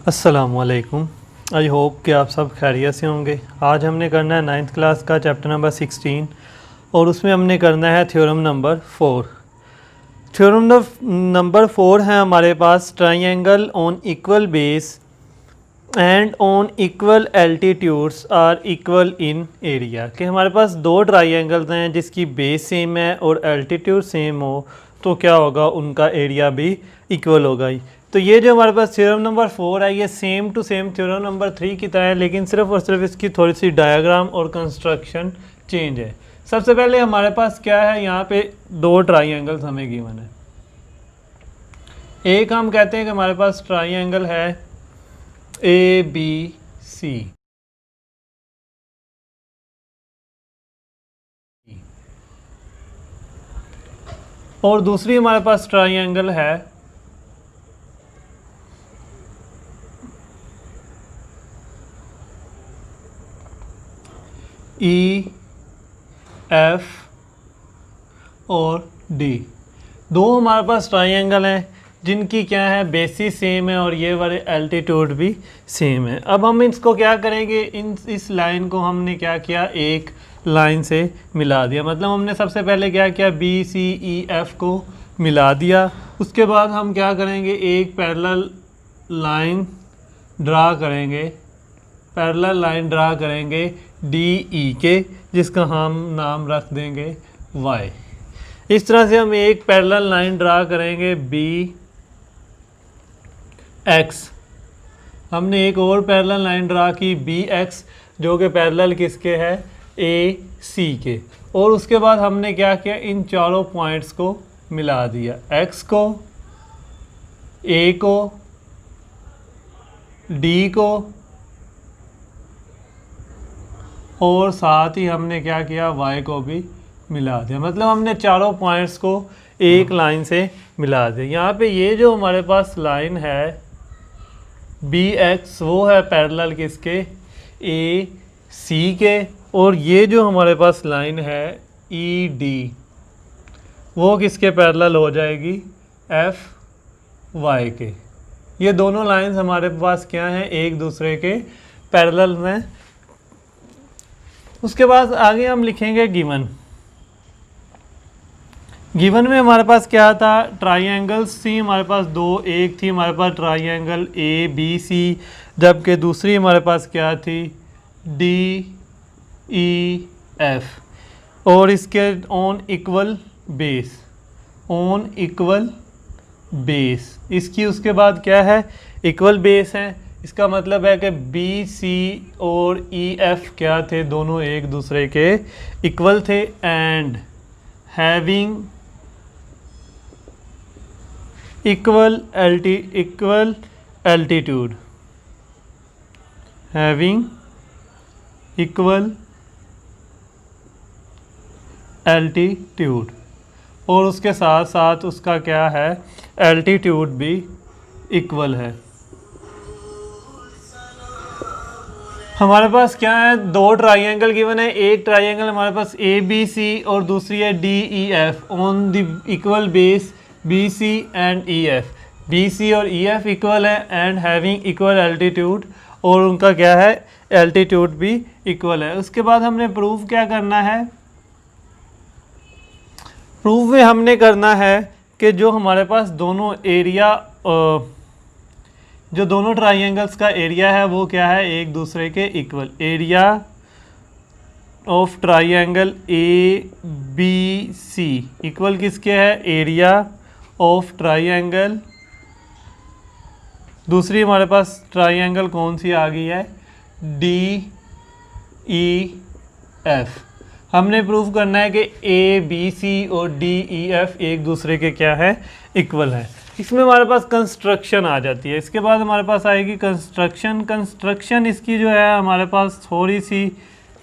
अस्सलामुअलैकुम। I hope कि आप सब खैरियत से होंगे। आज हमने करना है 9th क्लास का चैप्टर नंबर 16 और उसमें हमने करना है थ्योरम नंबर 4। थ्योरम नंबर 4 है हमारे पास triangle on equal base and on equal altitudes are equal in area. कि हमारे पास दो ट्राइंगल्स हैं जिसकी बेस सेम है और एल्टीट्यूड सेम हो तो क्या होगा, उनका एरिया भी इक्वल होगा ही। तो ये जो हमारे पास थ्योरम नंबर 4 है ये same to same theorem number 3 की तरह है, लेकिन सिर्फ और सिर्फ इसकी थोड़ी सी डायग्राम और कंस्ट्रक्शन चेंज है। सबसे पहले हमारे पास क्या है, यहाँ पे दो ट्राइंगल्स हमें गिवन है। एक हम कहते हैं कि हमारे पास ट्राइंगल है ABC और दूसरी हमारे पास ट्राइंगल है EF और D। दो हमारे पास ट्राइंगल हैं जिनकी क्या है, बेसिस सेम है और ये वाले एल्टीट्यूड भी सेम है। अब हम इसको क्या करेंगे, इस लाइन को हमने क्या किया, एक लाइन से मिला दिया। मतलब हमने सबसे पहले क्या किया, BCEF को मिला दिया। उसके बाद हम क्या करेंगे, एक पैरेलल लाइन ड्रा करेंगे DE के, जिसका हम नाम रख देंगे Y। इस तरह से हम एक पैरेलल लाइन ड्रा करेंगे BX। हमने एक और पैरेलल लाइन ड्रा की BX, जो कि पैरेलल किसके है, AC के। और उसके बाद हमने क्या किया, इन चारों पॉइंट्स को मिला दिया, X को, A को, D को और साथ ही हमने क्या किया, Y को भी मिला दिया। मतलब हमने चारों पॉइंट्स को एक लाइन से मिला दिया। यहाँ पे ये जो हमारे पास लाइन है BX वो है पैरेलल किसके, AC के। और ये जो हमारे पास लाइन है ED वो किसके पैरेलल हो जाएगी, FY के। ये दोनों लाइंस हमारे पास क्या हैं, एक दूसरे के पैरेलल में। उसके बाद आगे हम लिखेंगे गिवन में हमारे पास क्या था, ट्राइंगल्स थी हमारे पास दो। एक थी हमारे पास ट्राइंगल ABC, जबकि दूसरी हमारे पास क्या थी, DEF। और इसके ऑन इक्वल बेस, इसकी उसके बाद क्या है, इक्वल बेस है। इसका मतलब है कि BC और EF क्या थे, दोनों एक दूसरे के इक्वल थे। एंड हैविंग इक्वल एल्टीट्यूड, और उसके साथ साथ उसका क्या है, एल्टीट्यूड भी इक्वल है। हमारे पास क्या है, दो ट्राइंगल गिवन है। एक ट्राइंगल हमारे पास ABC और दूसरी है DEF on the equal base BC and EF। BC और EF इक्वल है एंड हैविंग इक्वल एल्टीट्यूड, और उनका क्या है, एल्टीट्यूड भी इक्वल है। उसके बाद हमने प्रूफ क्या करना है, प्रूफ में हमने करना है कि जो हमारे पास दोनों एरिया, जो दोनों ट्राइंगल्स का एरिया है वो क्या है, एक दूसरे के equal. Area of triangle ABC equal किसके है, एरिया ऑफ ट्राइंगल, दूसरी हमारे पास ट्राइंगल कौन सी आ गई है, DEF। हमने प्रूफ करना है कि ABC और DEF एक दूसरे के क्या है, इक्वल है। इसमें हमारे पास कंस्ट्रक्शन आ जाती है। इसके बाद हमारे पास आएगी कंस्ट्रक्शन इसकी जो है हमारे पास थोड़ी सी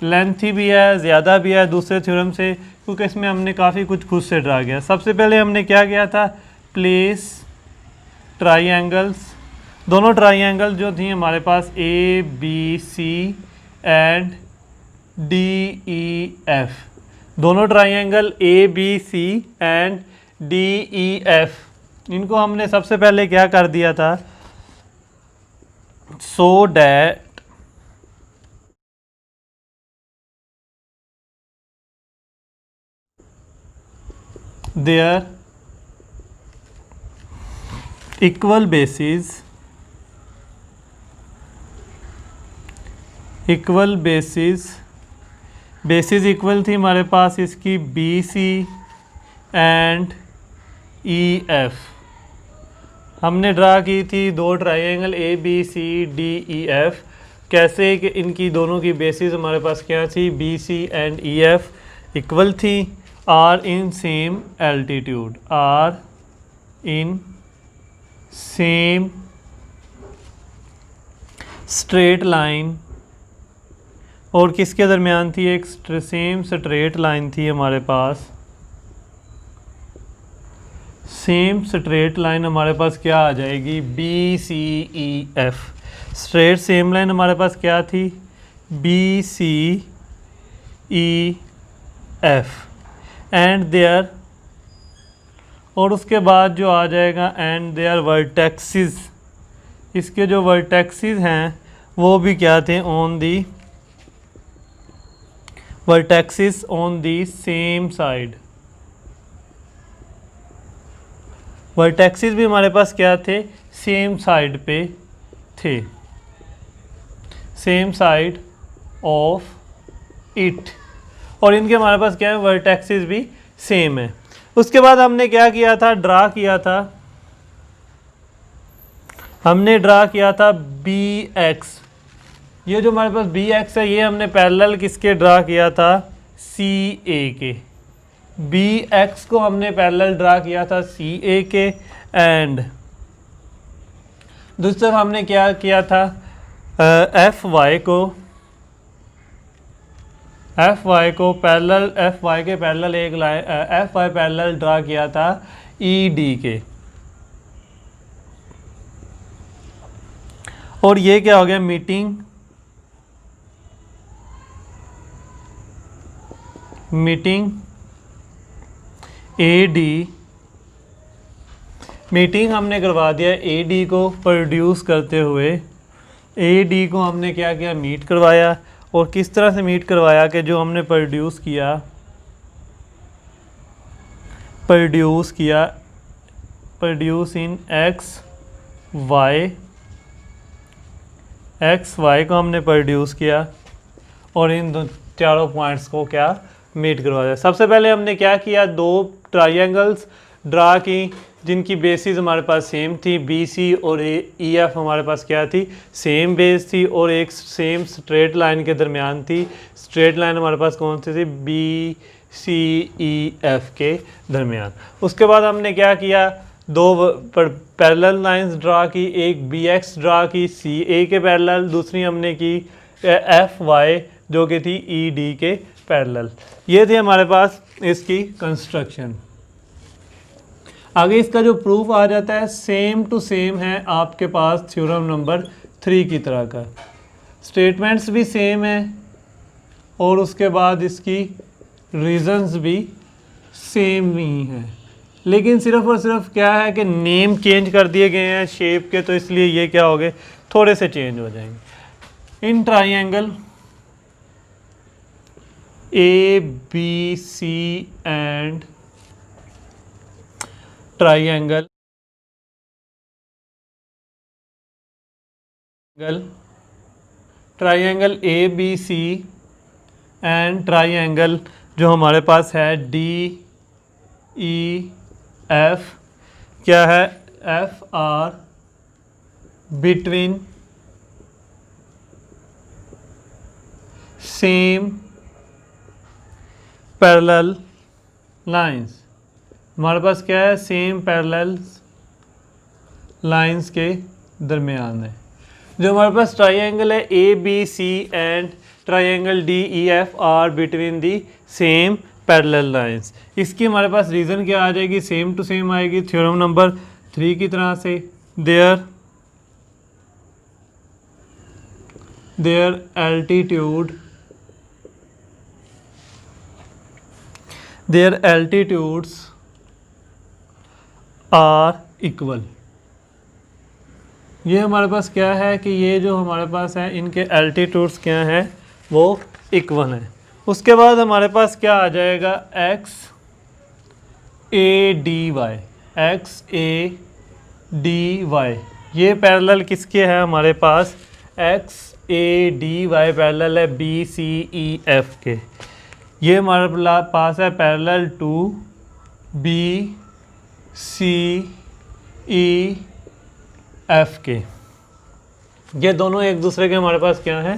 लेंथी भी है, ज़्यादा भी है दूसरे थ्योरम से, क्योंकि इसमें हमने काफ़ी कुछ खुद से ड्रा किया। सबसे पहले हमने क्या किया था, प्लेस ट्राइंगल्स, दोनों ट्राइंगल जो थी हमारे पास ABC एंड DEF, दोनों ट्राइंगल ABC एंड DEF, इनको हमने सबसे पहले क्या कर दिया था, so that their equal bases bases equal थी हमारे पास इसकी B C and E F. हमने ड्रा की थी दो triangle A B C D E F. कैसे कि इनकी दोनों की बेसिस हमारे पास क्या थी, B C and E F equal थी, are in same altitude, are in same straight line. और किसके दरमियान थी, एक सेम स्ट्रेट लाइन थी हमारे पास, सेम स्ट्रेट लाइन हमारे पास क्या आ जाएगी, B C E F. Straight same line हमारे पास क्या थी, B C E F and there, और उसके बाद जो आ जाएगा एंड देयर वर्टेक्सिस। इसके जो वर्टेक्सिस हैं वो भी क्या थे, on the vertices on the same side. Vertices भी हमारे पास क्या थे, सेम साइड पे थे, सेम साइड ऑफ इट। और इनके हमारे पास क्या है, वर्टेक्सिस भी सेम है। उसके बाद हमने क्या किया था, ड्रा किया था, हमने ड्रा किया था बी एक्स। ये जो हमारे पास बी एक्स है ये हमने पैरेलल किसके ड्रा किया था, सी ए के। बी एक्स को हमने पैरेलल ड्रा किया था सी ए के, एंड दूसरी तरफ हमने क्या किया था, एफ वाई को पैरेलल, एफ वाई के पैरेलल एक line, F Y parallel draw किया था ई डी के। और ये क्या हो गया, मीटिंग ए डी, मीटिंग हमने करवा दिया ए डी को प्रोड्यूस करते हुए। ए डी को हमने क्या किया, मीट करवाया। और किस तरह से मीट करवाया कि जो हमने प्रोड्यूस किया, प्रोड्यूस इन एक्स वाई को हमने प्रोड्यूस किया और इन दो चारों पॉइंट्स को क्या मीट करवा दिया। सबसे पहले हमने क्या किया, दो ट्राइंगल्स ड्रा की जिनकी बेसिस हमारे पास सेम थी, बी सी और ई एफ हमारे पास क्या थी, सेम बेस थी और एक सेम स्ट्रेट लाइन के दरमियान थी। स्ट्रेट लाइन हमारे पास कौन सी थी, बी सी ई एफ के दरमियान। उसके बाद हमने क्या किया, दो पैरेलल लाइंस ड्रा की, एक बी एक्स ड्रा की सी ए के पैरेलल, दूसरी हमने की एफ वाई जो कि थी ई डी के पैरेलल। ये थे हमारे पास इसकी कंस्ट्रक्शन। आगे इसका जो प्रूफ आ जाता है सेम टू सेम है आपके पास थ्योरम नंबर 3 की तरह का। स्टेटमेंट्स भी सेम है और उसके बाद इसकी रीजंस भी सेम ही हैं, लेकिन सिर्फ और सिर्फ क्या है कि नेम चेंज कर दिए गए हैं शेप के, तो इसलिए ये क्या हो गए, थोड़े से चेंज हो जाएंगे। In triangle A B C and triangle A B C and triangle जो हमारे पास है डी ई एफ, क्या है, F are between same parallel lines. हमारे पास क्या है, सेम पैरेलल लाइंस के दरमियान है। जो हमारे पास ट्राइंगल है A B C and triangle D E F are between the same parallel lines. इसकी हमारे पास रीज़न क्या आ जाएगी, सेम टू सेम आएगी थ्योरम नंबर 3 की तरह से। Their altitudes are equal। ये हमारे पास क्या है कि ये जो हमारे पास है इनके एल्टीट्यूड्स क्या हैं वो इक्वल हैं। उसके बाद हमारे पास क्या आ जाएगा X A D Y, X A D Y, ये पैरेलल किसके है हमारे पास, X A D Y parallel है बी सी ई एफ के। ये हमारे पास है parallel to B C E F के। ये दोनों एक दूसरे के हमारे पास क्या हैं,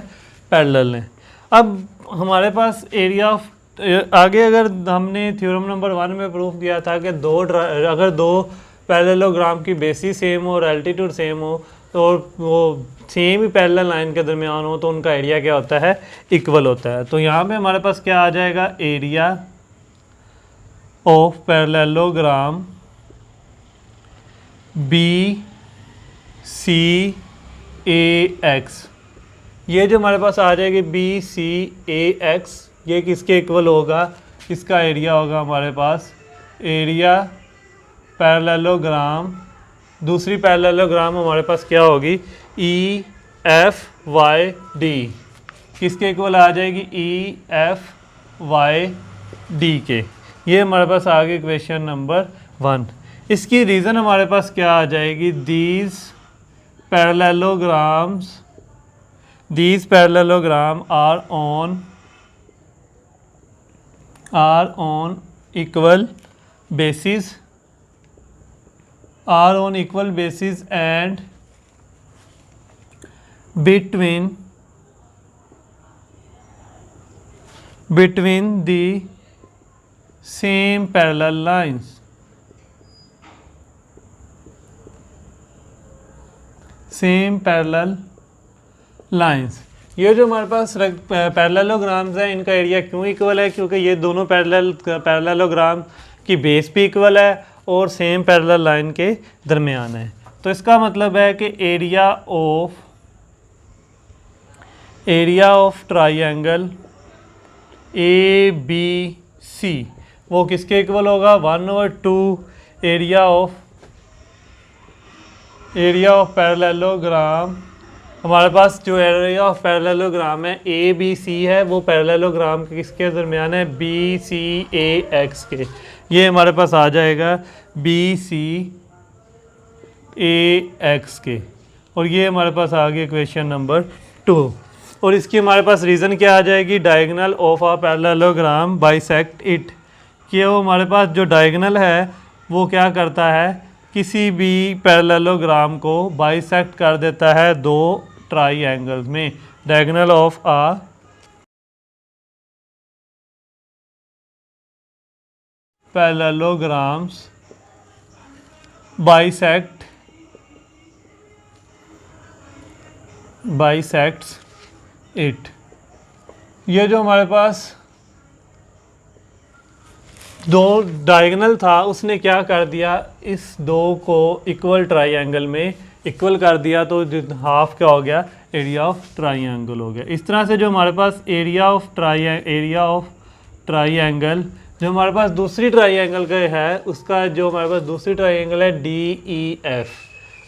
पैरेलल हैं। अब हमारे पास एरिया ऑफ आगे अगर हमने थ्योरम नंबर 1 में प्रूफ किया था कि अगर दो पैरेललोग्राम की बेसिस सेम हो और एल्टीट्यूड सेम हो तो वो सेम ही पैरेलल लाइन के दरमियान हो तो उनका एरिया क्या होता है, इक्वल होता है। तो यहाँ पे हमारे पास क्या आ जाएगा, area of parallelogram B C A X, ये जो हमारे पास आ जाएगी बी सी ए एक्स, ये किसके इक्वल होगा, इसका एरिया होगा हमारे पास एरिया पैरेललोग्राम, दूसरी पैरेललोग्राम हमारे पास क्या होगी ई एफ वाई डी, किसके इक्वल आ जाएगी ई एफ वाई डी के। ये हमारे पास आ गई क्वेश्चन नंबर 1। इसकी रीज़न हमारे पास क्या आ जाएगी, these parallelogram are on equal bases and between the same parallel lines, ये जो हमारे पास पैरेललोग्राम्स हैं इनका एरिया क्यों इक्वल है, क्योंकि ये दोनों पैरेललोग्राम की बेस भी इक्वल है और सेम पैरेलल लाइन के दरमियान है। तो इसका मतलब है कि area of triangle A B C वो किसके इक्वल होगा, 1/2 एरिया ऑफ पैरेललोग्राम। हमारे पास जो एरिया ऑफ पैरेललोग्राम है ए बी सी है वो पैरेललोग्राम के किसके दरमियान है, बी सी ए एक्स के। ये हमारे पास आ जाएगा बी सी ए एक्स के, और ये हमारे पास आ गया क्वेश्चन नंबर 2। और इसकी हमारे पास रीज़न क्या आ जाएगी, diagonal of a parallelogram bisect it, कि वो हमारे पास जो डायगोनल है वो क्या करता है, किसी भी पैरेललोग्राम को बाइसेक्ट कर देता है दो ट्राइंगल्स में। Diagonal of a parallelograms bisects it. ये जो हमारे पास दो डायगोनल था उसने क्या कर दिया, इस दो को इक्वल ट्राइंगल में इक्वल कर दिया, तो हाफ क्या हो गया, एरिया ऑफ ट्राइंगल हो गया। इस तरह से जो हमारे पास एरिया ऑफ ट्राइंगल जो हमारे पास दूसरी ट्राइंगल का है, उसका जो हमारे पास दूसरी ट्राइंगल है डी ई एफ,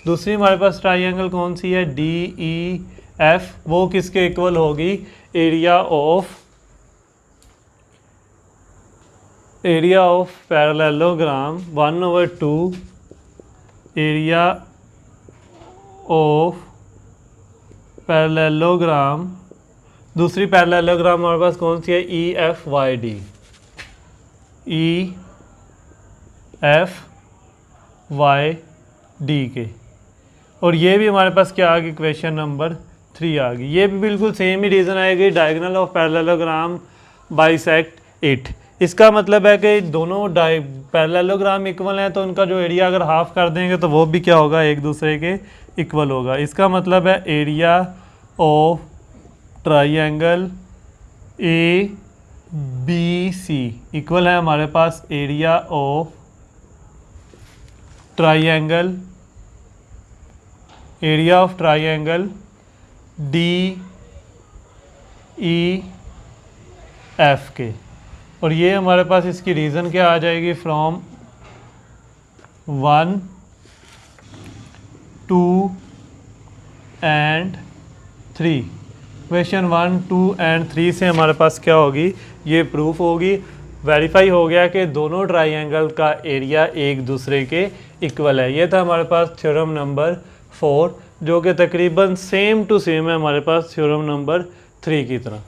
दूसरी हमारे पास ट्राइंगल कौन सी है, डी ई एफ, वो किसके इक्वल होगी, area of parallelogram 1/2 area of parallelogram, दूसरी पैरेललोग्राम हमारे पास कौन सी है, E F Y D, E F Y D के। और ये भी हमारे पास क्या आ गई, क्वेश्चन नंबर 3 आ गई। ये भी बिल्कुल सेम ही रीज़न आएगी, diagonal of parallelogram bisect it. इसका मतलब है कि दोनों पैरेललोग्राम इक्वल हैं तो उनका जो एरिया अगर हाफ कर देंगे तो वो भी क्या होगा, एक दूसरे के इक्वल होगा। इसका मतलब है area of triangle A B C equal है हमारे पास area of triangle D E F के। और ये हमारे पास इसकी रीज़न क्या आ जाएगी, from 1 to and 3। Question 1, 2 and 3 से हमारे पास क्या होगी, ये प्रूफ होगी। वेरीफाई हो गया कि दोनों ट्राइंगल का एरिया एक दूसरे के इक्वल है। ये था हमारे पास थ्योरम नंबर 4, जो कि तकरीबन सेम टू सेम है हमारे पास थ्योरम नंबर 3 की तरह।